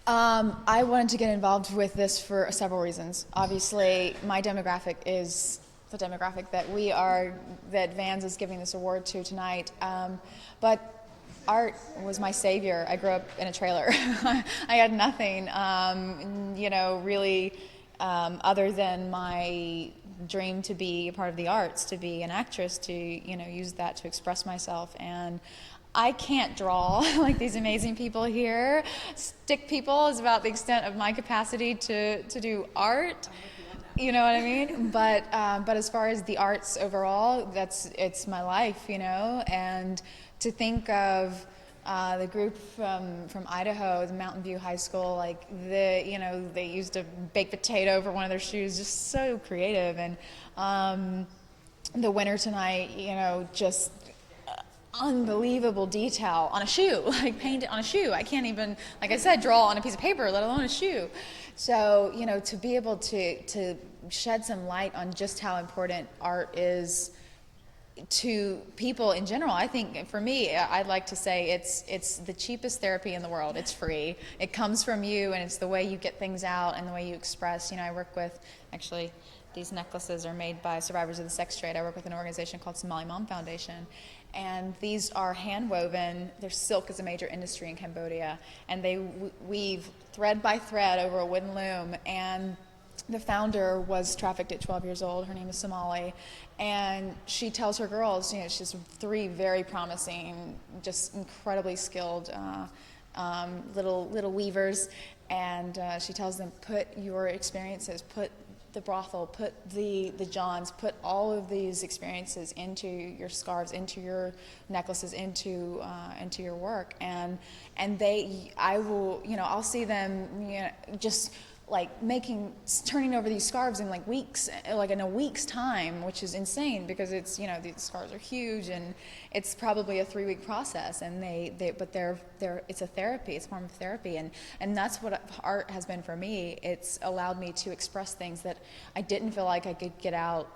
I wanted to get involved with this for several reasons. Obviously, my demographic is the demographic that Vans is giving this award to tonight. But art was my savior. I grew up in a trailer. I had nothing, really, other than my dream to be a part of the arts, to be an actress, to, use that to express myself. And I can't draw like these amazing people here. Stick people is about the extent of my capacity to do art. You know what I mean? But as far as the arts overall, it's my life, And to think of the group from Idaho, the Mountain View High School, they used a baked potato for one of their shoes, just so creative. And the winner tonight, just unbelievable detail on a shoe, like paint it on a shoe. I can't even, like I said, draw on a piece of paper, let alone a shoe. So, to be able to shed some light on just how important art is to people in general. I think for me, I'd like to say it's the cheapest therapy in the world. It's free. It comes from you, and it's the way you get things out and the way you express. I work with, actually, these necklaces are made by survivors of the sex trade. I work with an organization called Somali Mom Foundation. And these are hand woven. Their silk is a major industry in Cambodia. And they weave thread by thread over a wooden loom. And the founder was trafficked at 12 years old. Her name is Somali. And she tells her girls, she has 3 very promising, just incredibly skilled little weavers. And she tells them, put your experiences, put the brothel, put the Johns, put all of these experiences into your scarves, into your necklaces, into your work, and I'll see them, just like turning over these scarves in weeks, in a week's time, which is insane because it's, these scarves are huge and it's probably a 3-week process, and they're it's a therapy, it's a form of therapy, and that's what art has been for me. It's allowed me to express things that I didn't feel like I could get out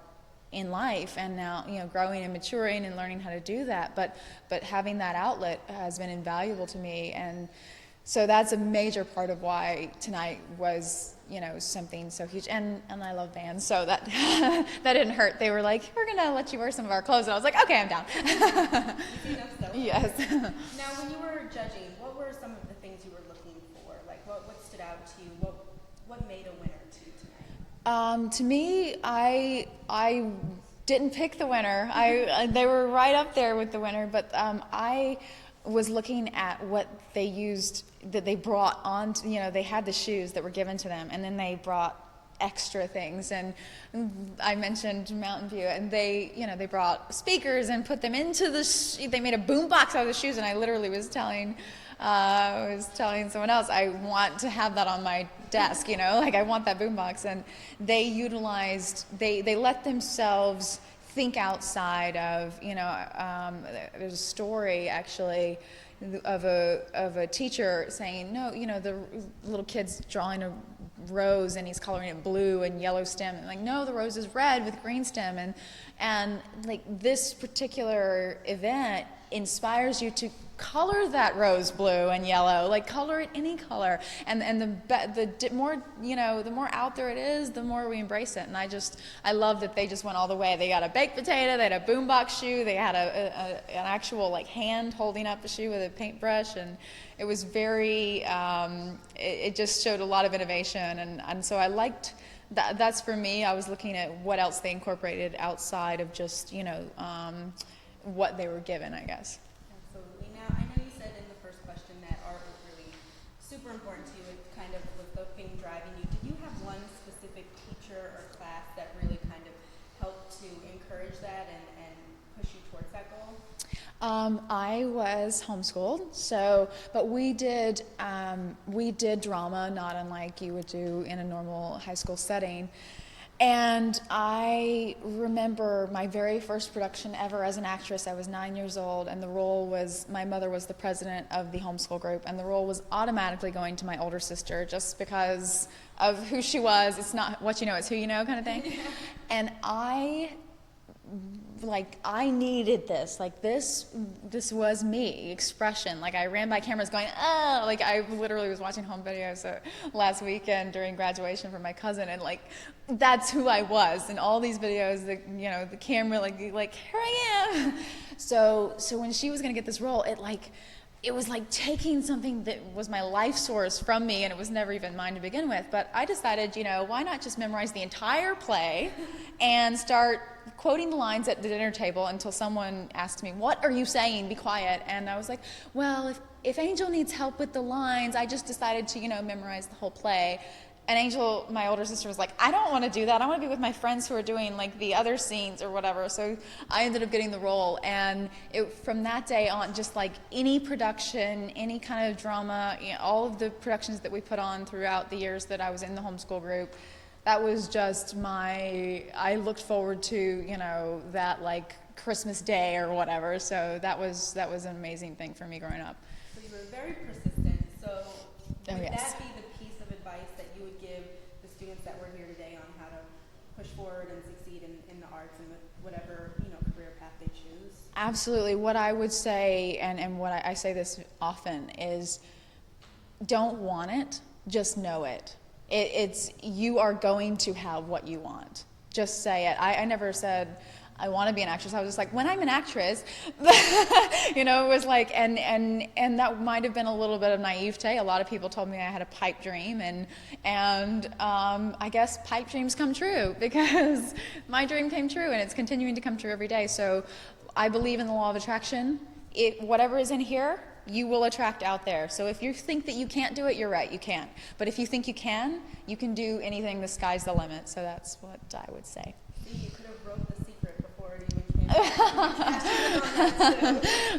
in life, and now growing and maturing and learning how to do that, but having that outlet has been invaluable to me. And so that's a major part of why tonight was, something so huge. And I love Vans, so that that didn't hurt. They were like, we're going to let you wear some of our clothes. And I was like, okay, I'm down. Easy enough, though. Yes. Now, when you were judging, what were some of the things you were looking for? What stood out to you? What made a winner to you tonight? To me, I didn't pick the winner. They were right up there with the winner, but I was looking at what they used, that they brought on, they had the shoes that were given to them, and then they brought extra things. And I mentioned Mountain View, and they brought speakers and put them into they made a boom box out of the shoes, and I literally was telling someone else, I want to have that on my desk, I want that boom box. And they let themselves think outside of, there's a story actually of a teacher saying, no, the little kid's drawing a rose and he's coloring it blue and yellow stem, and no, the rose is red with green stem, and this particular event inspires you to color that rose blue and yellow, color it any color, and the more the more out there it is, the more we embrace it. And I love that they just went all the way. They got a baked potato, they had a boombox shoe, they had an actual hand holding up a shoe with a paintbrush, and it was very it just showed a lot of innovation, and so I liked that's for me. I was looking at what else they incorporated outside of just what they were given, I guess. Absolutely. Now, I know you said in the first question that art was really super important to you. It kind of was the thing driving you. Did you have one specific teacher or class that really kind of helped to encourage that and push you towards that goal? I was homeschooled, but we did drama, not unlike you would do in a normal high school setting. And I remember my very first production ever as an actress. I was 9 years old, and the role was, my mother was the president of the homeschool group, and the role was automatically going to my older sister just because of who she was. It's not what you know, it's who you know kind of thing. And I like I needed this, like this was me, expression. Like I ran by cameras going, oh, like I literally was watching home videos last weekend during graduation for my cousin, and like that's who I was. And all these videos, the camera, like here I am. So when she was gonna get this role, it was like taking something that was my life source from me, and it was never even mine to begin with. But I decided, why not just memorize the entire play and start quoting the lines at the dinner table until someone asked me, what are you saying? Be quiet. And I was like, well, if Angel needs help with the lines, I just decided to, memorize the whole play. And Angel, my older sister, was like, I don't want to do that. I want to be with my friends who are doing like the other scenes or whatever. So I ended up getting the role. And from that day on, just like any production, any kind of drama, all of the productions that we put on throughout the years that I was in the homeschool group, that was just I looked forward to, that like Christmas Day or whatever. So that was an amazing thing for me growing up. So you were very persistent. So would yes. that be the piece of advice that you would give the students that were here today on how to push forward and succeed in the arts and whatever career path they choose? Absolutely. What I would say, and what I say this often, is don't want it, just know it. It's you are going to have what you want. Just say it. I never said I want to be an actress. I was just like, when I'm an actress, it was like, and that might have been a little bit of naivete. A lot of people told me I had a pipe dream, and I guess pipe dreams come true, because my dream came true, and it's continuing to come true every day. So I believe in the law of attraction. Whatever is in here, you will attract out there. So if you think that you can't do it, you're right, you can't. But if you think you can do anything. The sky's the limit. So that's what I would say. See, you could have wrote The Secret before it even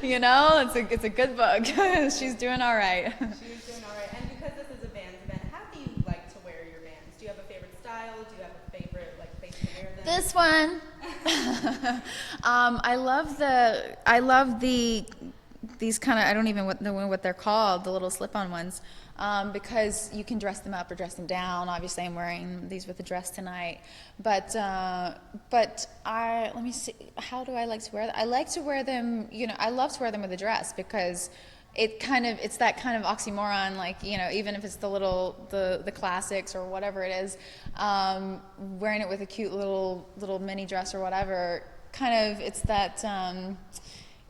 came out. It's a good book. She's doing all right. She's doing all right. And because this is a Vans event, how do you like to wear your Vans? Do you have a favorite style? Do you have a favorite place to wear them? This one. I love these kind of, I don't even know what they're called, the little slip-on ones, because you can dress them up or dress them down. Obviously, I'm wearing these with a dress tonight, but let me see, how do I like to wear them? I like to wear them, I love to wear them with a dress, because it's that kind of oxymoron, like, even if it's the classics or whatever it is, wearing it with a cute little mini dress or whatever, kind of, it's that,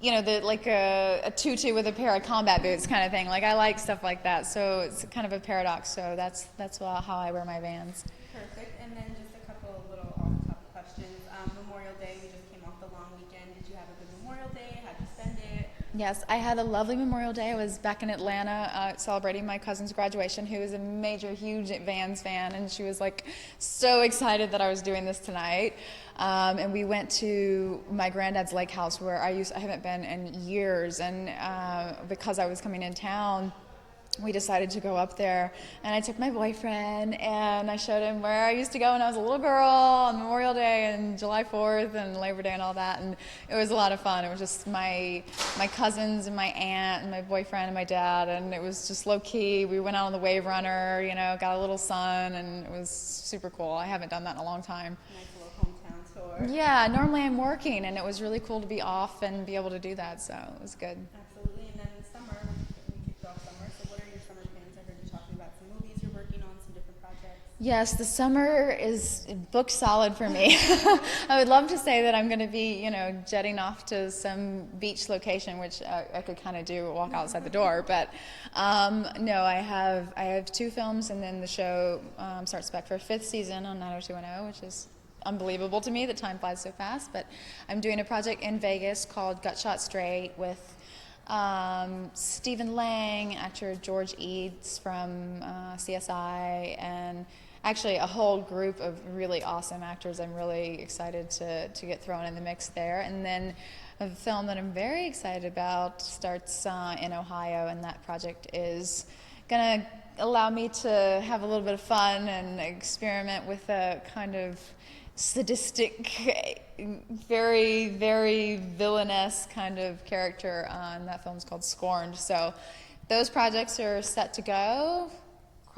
like a tutu with a pair of combat boots kind of thing. Like, I like stuff like that. So it's kind of a paradox. So that's how I wear my Vans. Perfect. And then just a couple of little off-the-top questions. Memorial Day, we just came off the long weekend. Did you have a good Memorial Day? How'd you spend it? Yes, I had a lovely Memorial Day. I was back in Atlanta celebrating my cousin's graduation, who is a major, huge Vans fan, and she was like so excited that I was doing this tonight. And we went to my granddad's lake house, where I haven't been in years, and because I was coming in town, we decided to go up there, and I took my boyfriend, and I showed him where I used to go when I was a little girl on Memorial Day and July 4th and Labor Day and all that, and it was a lot of fun. It was just my cousins and my aunt and my boyfriend and my dad, and it was just low-key. We went out on the wave runner, got a little sun, and it was super cool. I haven't done that in a long time. Nice little hometown tour. Yeah, normally I'm working, and it was really cool to be off and be able to do that, so it was good. Absolutely. And then summer, we kicked off summer. So what are your summer plans? I heard you talking about some movies you're working on, some different projects. Yes, the summer is booked solid for me. I would love to say that I'm going to be, jetting off to some beach location, which I could kind of do, walk outside the door. But no, I have 2 films, and then the show starts back for a 5th season on 90210, which is unbelievable to me that time flies so fast. But I'm doing a project in Vegas called Gut Shot Straight with Stephen Lang, actor George Eads from CSI, and actually a whole group of really awesome actors. I'm really excited to get thrown in the mix there. And then a film that I'm very excited about starts in Ohio, and that project is going to allow me to have a little bit of fun and experiment with a kind of sadistic, very, very villainous kind of character. And that film's called Scorned. So those projects are set to go.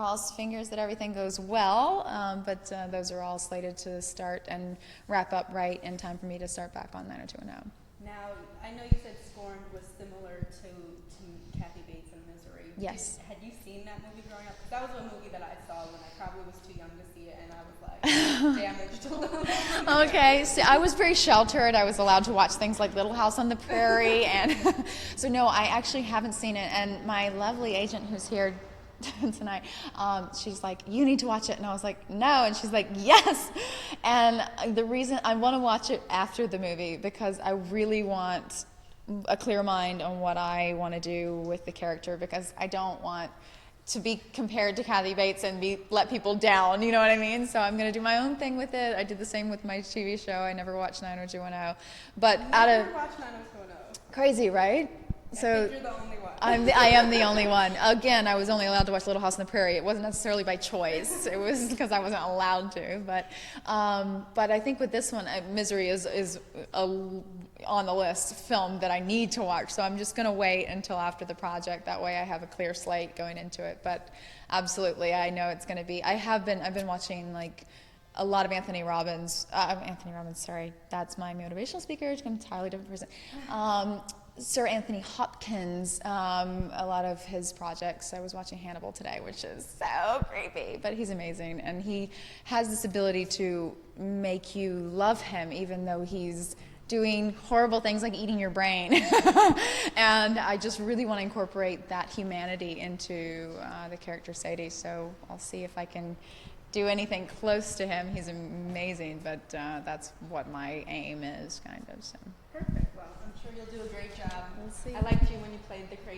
cross fingers that everything goes well, but those are all slated to start and wrap up right in time for me to start back on 90210. Now, I know you said Scorned was similar to Kathy Bates and Misery. Yes. Had you seen that movie growing up? 'Cause that was a movie that I saw when I probably was too young to see it, and I was like damaged a little bit. Okay, so I was very sheltered. I was allowed to watch things like Little House on the Prairie, and so no, I actually haven't seen it. And my lovely agent who's here tonight, she's like, you need to watch it, and I was like, no, and she's like, yes. And the reason I want to watch it after the movie, because I really want a clear mind on what I want to do with the character, because I don't want to be compared to Kathy Bates and let people down, you know what I mean? So I'm going to do my own thing with it. I did the same with my TV show. I never watched 90210, but out of Watch 90210. crazy, right? So You're the only one. I am the only one. Again, I was only allowed to watch Little House on the Prairie. It wasn't necessarily by choice. It was because I wasn't allowed to. But I think with this one, Misery is on the list film that I need to watch. So I'm just going to wait until after the project. That way I have a clear slate going into it. But absolutely, I know it's going to be. I've been watching like a lot of Anthony Robbins. Sorry, that's my motivational speaker. It's an entirely different person. Sir Anthony Hopkins, a lot of his projects. I was watching Hannibal today, which is so creepy, but he's amazing. And he has this ability to make you love him, even though he's doing horrible things like eating your brain. And I just really want to incorporate that humanity into the character Sadie. So I'll see if I can do anything close to him. He's amazing, but that's what my aim is, kind of. So. Perfect. Well, I'm sure you'll do a great job. We'll see. I liked you when you played the crazy